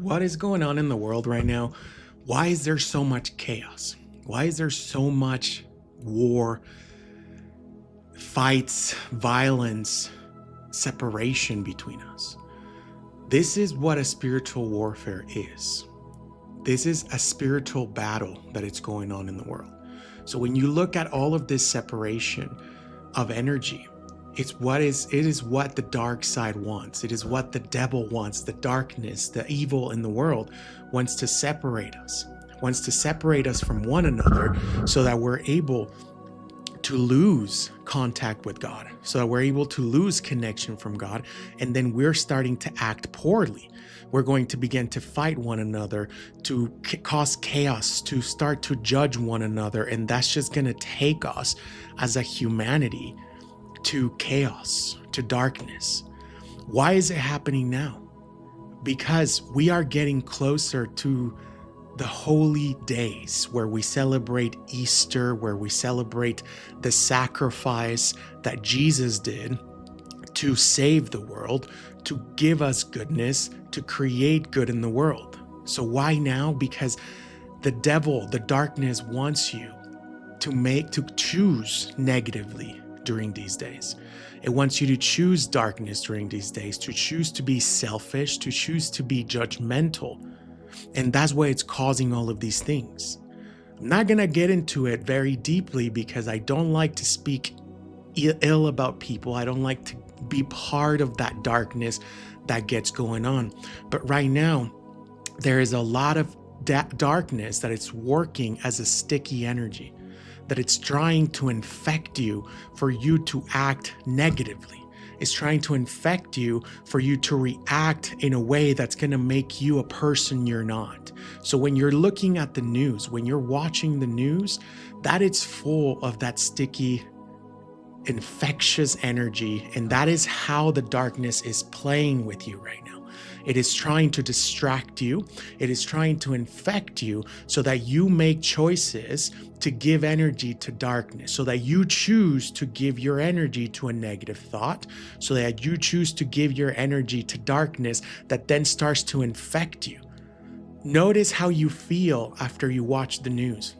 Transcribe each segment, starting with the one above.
What is going on in the world right now? Why is there so much chaos? Why is there so much war, fights, violence, separation between us? This is what a spiritual warfare is. This is a spiritual battle that is going on in the world. So when you look at all of this separation of energy, it is what the dark side wants. It is what the devil wants. The darkness, the evil in the world wants to separate us, wants to separate us from one another so that we're able to lose contact with God, so that we're able to lose connection from God. And then we're starting to act poorly. We're going to begin to fight one another, to cause chaos, to start to judge one another. And that's just going to take us as a humanity to chaos, to darkness. Why is it happening now? Because we are getting closer to the holy days where we celebrate Easter, where we celebrate the sacrifice that Jesus did to save the world, to give us goodness, to create good in the world. So why now? Because the devil, the darkness wants you to choose negatively during these days. It wants you to choose darkness during these days, to choose to be selfish, to choose to be judgmental. And that's why it's causing all of these things. I'm not going to get into it very deeply because I don't like to speak ill about people. I don't like to be part of that darkness that gets going on. But right now, there is a lot of darkness that it's working as a sticky energy, that it's trying to infect you for you to act negatively. It's trying to infect you for you to react in a way that's going to make you a person you're not. So when you're looking at the news, when you're watching the news, that it's full of that sticky, infectious energy. And that is how the darkness is playing with you right now. It is trying to distract you. It is trying to infect you so that you make choices to give energy to darkness, so that you choose to give your energy to a negative thought, so that you choose to give your energy to darkness that then starts to infect you. Notice how you feel after you watch the news.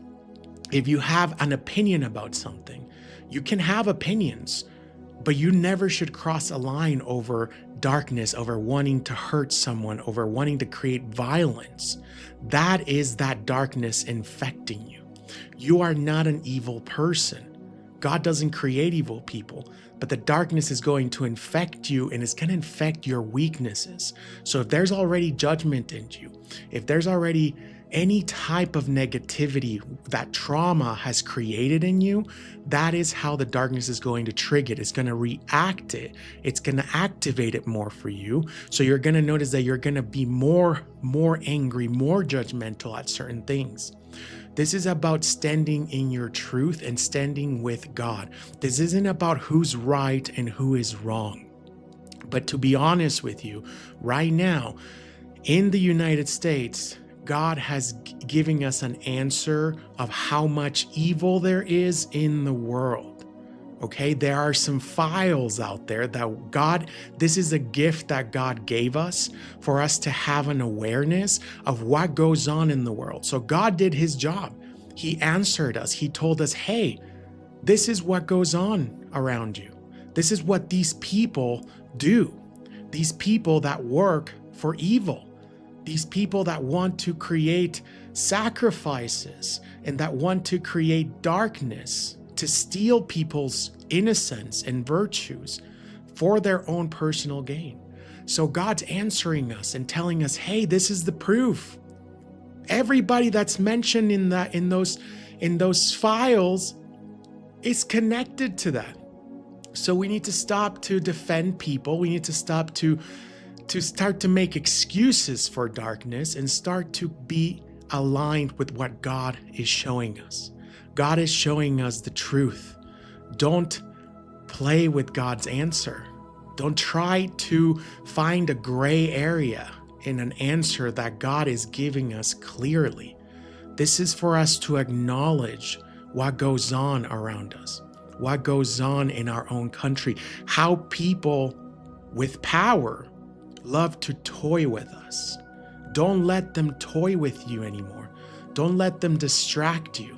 If you have an opinion about something, you can have opinions, but you never should cross a line over darkness, over wanting to hurt someone, over wanting to create violence. That is that darkness infecting you. You are not an evil person. God doesn't create evil people, but the darkness is going to infect you, and it's going to infect your weaknesses. So if there's already judgment in you, if there's already any type of negativity that trauma has created in you, that is how the darkness is going to trigger it. It's going to react it. It's going to activate it more for you. So you're going to notice that you're going to be more angry, more judgmental at certain things. This is about standing in your truth and standing with God. This isn't about who's right and who is wrong. But to be honest with you, right now, in the United States, God has given us an answer of how much evil there is in the world. Okay, there are some files out there that this is a gift that God gave us for us to have an awareness of what goes on in the world. So God did his job. He answered us. He told us, hey, this is what goes on around you. This is what these people do. These people that work for evil. These people that want to create sacrifices and that want to create darkness to steal people's innocence and virtues for their own personal gain. So God's answering us and telling us, hey, this is the proof. Everybody that's mentioned in those files is connected to that. So we need to stop to defend people. We need to stop to start to make excuses for darkness and start to be aligned with what God is showing us. God is showing us the truth. Don't play with God's answer. Don't try to find a gray area in an answer that God is giving us clearly. This is for us to acknowledge what goes on around us, what goes on in our own country, how people with power love to toy with us. Don't let them toy with you anymore. Don't let them distract you.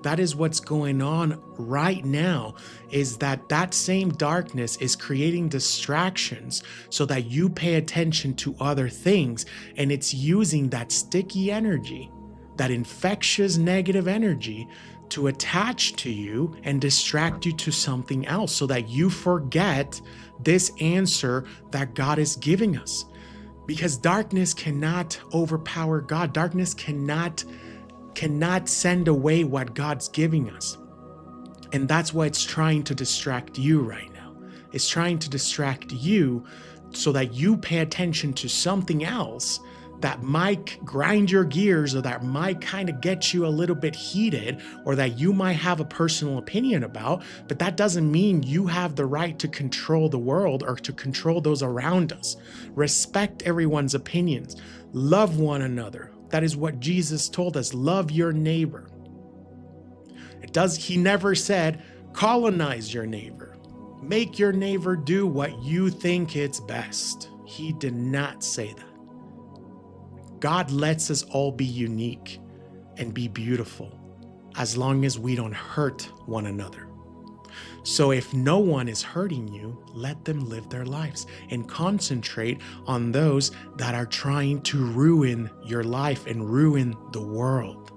That is what's going on right now, is that same darkness is creating distractions so that you pay attention to other things, and it's using that sticky energy, that infectious negative energy, to attach to you and distract you to something else so that you forget this answer that God is giving us. Because darkness cannot overpower God. Darkness cannot send away what God's giving us. And that's why it's trying to distract you right now. It's trying to distract you so that you pay attention to something else that might grind your gears, or that might kind of get you a little bit heated, or that you might have a personal opinion about. But that doesn't mean you have the right to control the world or to control those around us. Respect everyone's opinions. Love one another. That is what Jesus told us. Love your neighbor. He never said, colonize your neighbor. Make your neighbor do what you think it's best. He did not say that. God lets us all be unique and be beautiful as long as we don't hurt one another. So if no one is hurting you, let them live their lives and concentrate on those that are trying to ruin your life and ruin the world.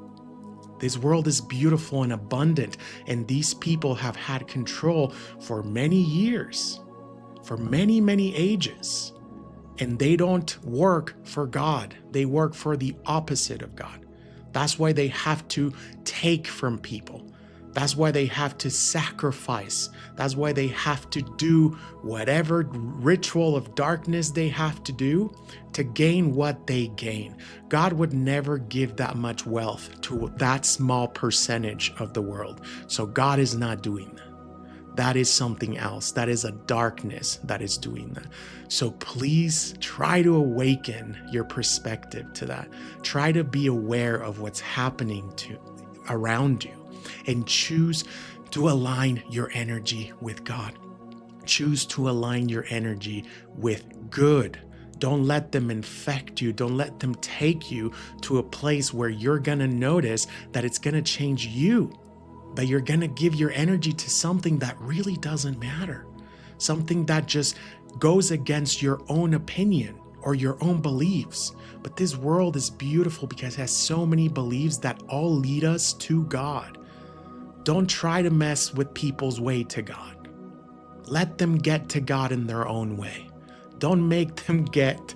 This world is beautiful and abundant, and these people have had control for many years, for many, many ages. And they don't work for God. They work for the opposite of God. That's why they have to take from people. That's why they have to sacrifice. That's why they have to do whatever ritual of darkness they have to do to gain what they gain. God would never give that much wealth to that small percentage of the world. So God is not doing that. That is something else. That is a darkness that is doing that. So please try to awaken your perspective to that. Try to be aware of what's happening around you, and choose to align your energy with God. Choose to align your energy with good. Don't let them infect you. Don't let them take you to a place where you're going to notice that it's going to change you. That you're going to give your energy to something that really doesn't matter. Something that just goes against your own opinion or your own beliefs. But this world is beautiful because it has so many beliefs that all lead us to God. Don't try to mess with people's way to God. Let them get to God in their own way. Don't let them get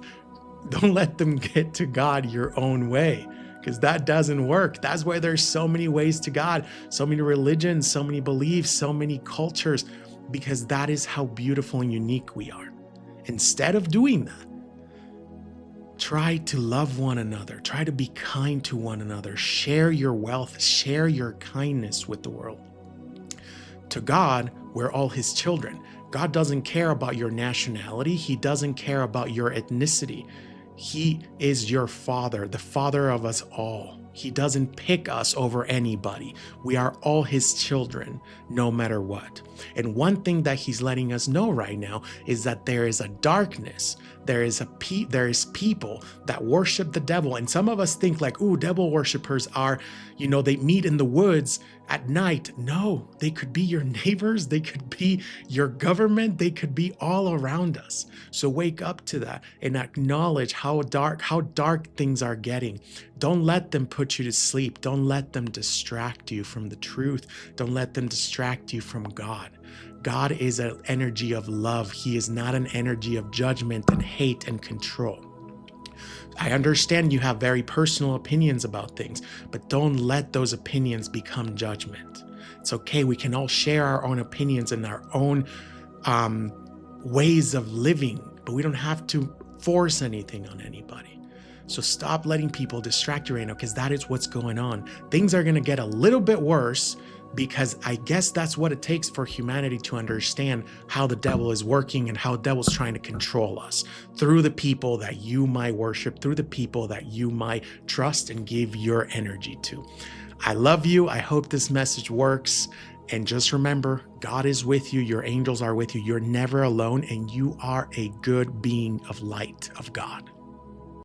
to God your own way. Because that doesn't work. That's why there's so many ways to God, so many religions, so many beliefs, so many cultures, because that is how beautiful and unique we are. Instead of doing that, try to love one another. Try to be kind to one another. Share your wealth. Share your kindness with the world. To God, we're all his children. God doesn't care about your nationality. He doesn't care about your ethnicity. He is your Father, the Father of us all. He doesn't pick us over anybody. We are all his children, no matter what. And one thing that he's letting us know right now is that there is a darkness. There is people that worship the devil. And some of us think like, ooh, devil worshipers are, they meet in the woods at night. No, they could be your neighbors. They could be your government. They could be all around us. So wake up to that and acknowledge how dark things are getting. Don't let them put you to sleep. Don't let them distract you from the truth. Don't let them distract you from God. God is an energy of love. He is not an energy of judgment and hate and control. I understand you have very personal opinions about things, but don't let those opinions become judgment. It's okay. We can all share our own opinions and our own ways of living, but we don't have to force anything on anybody. So stop letting people distract you right now, because that is what's going on. Things are going to get a little bit worse, because I guess that's what it takes for humanity to understand how the devil is working and how the devil's trying to control us through the people that you might worship, through the people that you might trust and give your energy to. I love you. I hope this message works. And just remember, God is with you. Your angels are with you. You're never alone, and you are a good being of light of God.